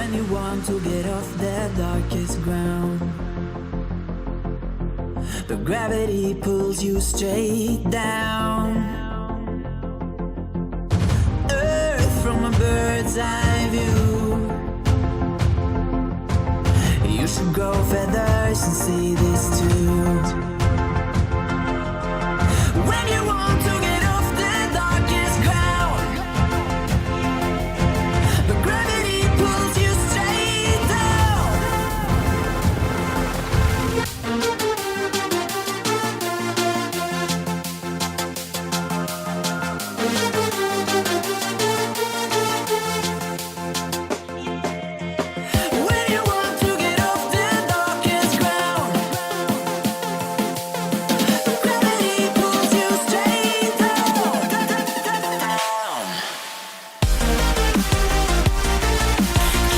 When you want to get off the darkest ground, but gravity pulls you straight down. Earth from a bird's eye view. You should grow feathers and see this too. When you want to get off the darkest ground, but gravity pulls you straight down. When you want to get off the darkest ground, but gravity pulls you straight down.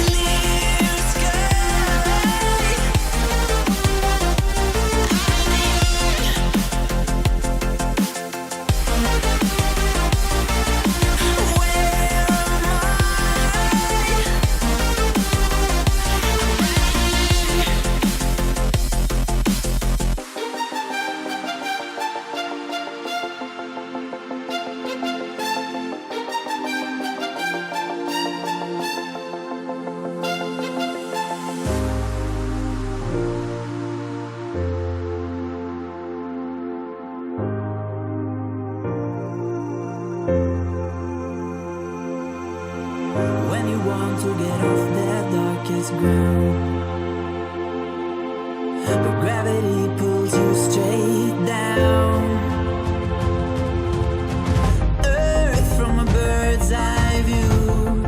Clear When you want to get off the darkest ground, but gravity pulls you straight down. Earth from a bird's eye view.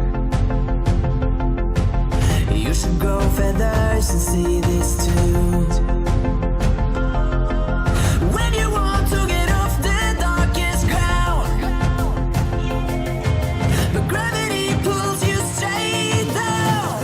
You should grow feathers and see this too. When you want to get off the darkest ground, but gravity pulls you straight down.